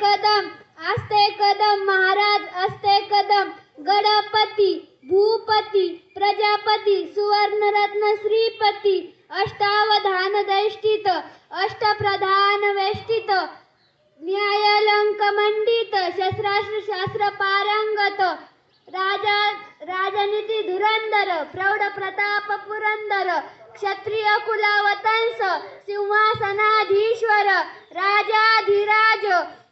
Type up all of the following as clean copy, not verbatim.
कदम आस्ते कदम महाराज असते कदम गणपती भूपती प्रजापती सुवर्णरत्न श्रीपती अष्टावधान दैष्टित अष्टप्रधान वेष्टित न्यायालंक मंडित शस्त्रास्त्र शास्त्र पारंगत राजनीती धुरंधर प्रौढ प्रताप पुरंदर क्षत्रिय कुलावतंस सिंहासनाधीश्वर राजाधिराज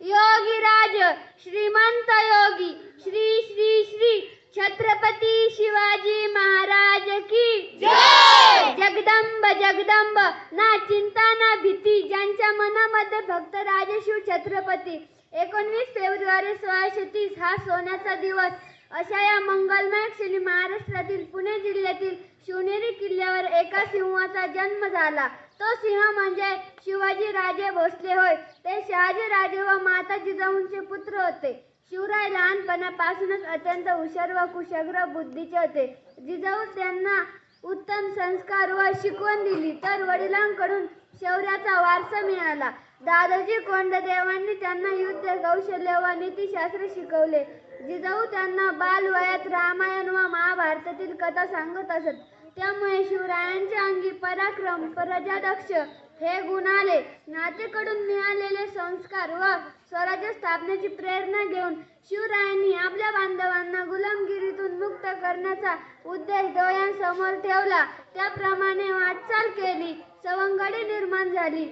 योगीराज श्रीमंत योगी श्री श्री श्री छत्रपती शिवाजी महाराज की जय। जगदंब जगदंब ना चिंता ना भीती ज्यांच्या मनामध्ये भक्त राजशिव छत्रपती 19 फेब्रुवारी 1630 हा सोन्याचा दिवस अशा या मंगलमय क्षणी महाराष्ट्रातील पुणे जिल्ह्यातील शिवनेरी किल्ल्यावर एका सिंहाचा जन्म झाला। तो सिंह म्हणजे शिवाजी राजे भोसले होय। ते शहाजी राजे व माता जिजाऊंचे पुत्र होते। शिवराय लहानपणापासूनच अत्यंत हुशार व कुशाग्र बुद्धीचे होते। जिजाऊ त्यांना उत्तम संस्कार व शिकवण दिली तर वडिलांकडून शौर्याचा वारसा मिळाला। दादाजी कोंडदेवांनी त्यांना युद्ध कौशल्य व नीतिशास्त्र शिकवले। जिजाऊ त्यांना बालवयात रामायण व महाभारतातील कथा सांगत असत। त्यामुळे शिवरायांच्या अंगी पराक्रम प्रजादक्ष हे गुण आले। नातेकडून मिळालेले संस्कार व स्वराज्य स्थापनेची प्रेरणा घेऊन शिवरायांनी आपल्या बांधवांना गुलामगिरीतून मुक्त करण्याचा उद्देश डोळ्यांसमोर ठेवला। त्याप्रमाणे वाटचाल केली। सवंगडी निर्माण झाली।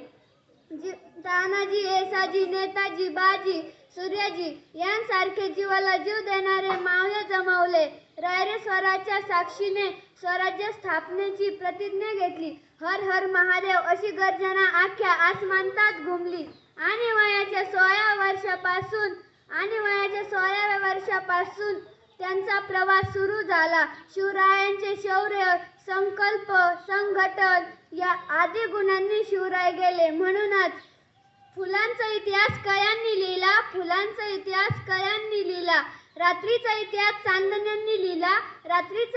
तानाजी येसाजी नेताजी बाजी सूर्याजी यांसारखे जीवाला जीव देणारे मावळे जमवले। रायरे स्वराच्या साक्षीने स्वराज्य स्थापनेची प्रतिज्ञा घेतली। हर हर महादेव अशी गर्जना अख्ख्या आसमानात घुमली आणि वयाच्या 16व्या वर्षापासून त्यांचा प्रवास सुरू झाला। शिवरायांचे शौर्य संकल्प संघटन या आदी गुणांनी शिवराय गेले। म्हणूनच फुलांचा इतिहास कळ्यांनी लिहिला रात्रीचा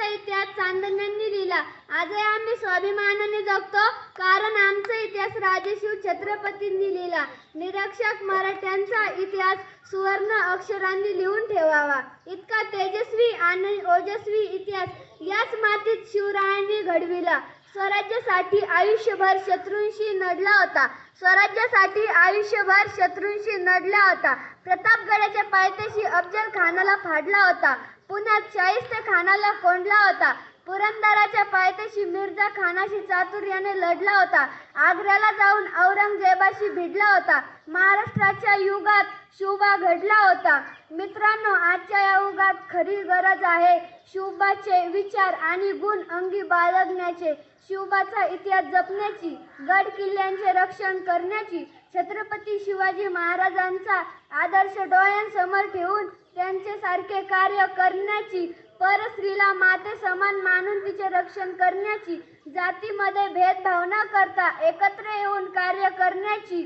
इतिहास चांदण्यांनी लिहिला आजही आम्ही स्वाभिमानाने जगतो कारण आमचा इतिहास राजशिव छत्रपतींनी लिहिला। निरक्षर मराठ्यांचा इतिहास सुवर्ण अक्षरांनी लिहून ठेवावा। इतका तेजस्वी आणि ओजस्वी इतिहास याच मातीत शिवरायांनी घडविला। स्वराज्यासाठी आयुष्यभर शत्रूंशी नडला होता। प्रतापगडाच्या पायथ्याशी अफजल खानाला फाडला होता। पुण्यात शाहिस्ते खानाला कोंडला होता। पुरंदराच्या पायथ्याशी मिर्झा खानाशी चातुर्याने लढला होता। आग्र्याला जाऊन औरंगजेबाशी भिडला होता। महाराष्ट्राच्या युगात शिवबा घडला होता। मित्रांनो, आजच्या या युगात खरी गरज आहे शिवबाचे विचार आणि गुण अंगी बाळगण्याचे, शिवबाचा इतिहास जपण्याची, गड किल्ल्यांचे रक्षण करण्याची, छत्रपती शिवाजी महाराजांचा आदर्श डोळ्यांसमोर ठेवून त्यांच्यासारखे कार्य करण्याची, परस्त्रीला माते समान मानून तिचे रक्षण करण्याची, जातीमध्ये भेदभाव न करता एकत्र येऊन कार्य करण्याची।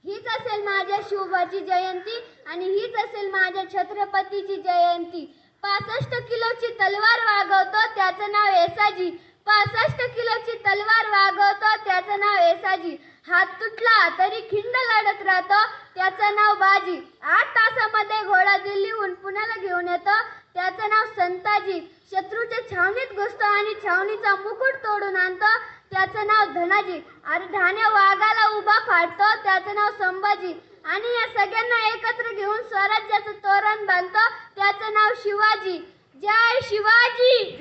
हीच असेल माझ्या शिवबाची जयंती आणि हीच असेल माझ्या छत्रपतीची जयंती। 65 किलोची तलवार वागवतो त्याचं नाव येसाजी। 65 किलोची तलवार वागवतो त्याचं नाव येसाजी। हात तुटला तरी खिंड लढत राहतो त्याचं नाव बाजी। 8 तासामध्ये घोडा दिल्लीहून पुण्याला घेऊन येतो त्याचं नाव संताजी। शत्रूच्या छावणीत घुसतो आणि छावणीचा मुकुट तोडून आणतो त्याचं नाव धनाजी। ठाण्या वाघाला उभा फाडतो त्याचं नाव संभाजी। आणि या सगळ्यांना एकत्र घेऊन स्वराज्याचं तोरण बांधतो त्याचं नाव शिवाजी। जय शिवाजी।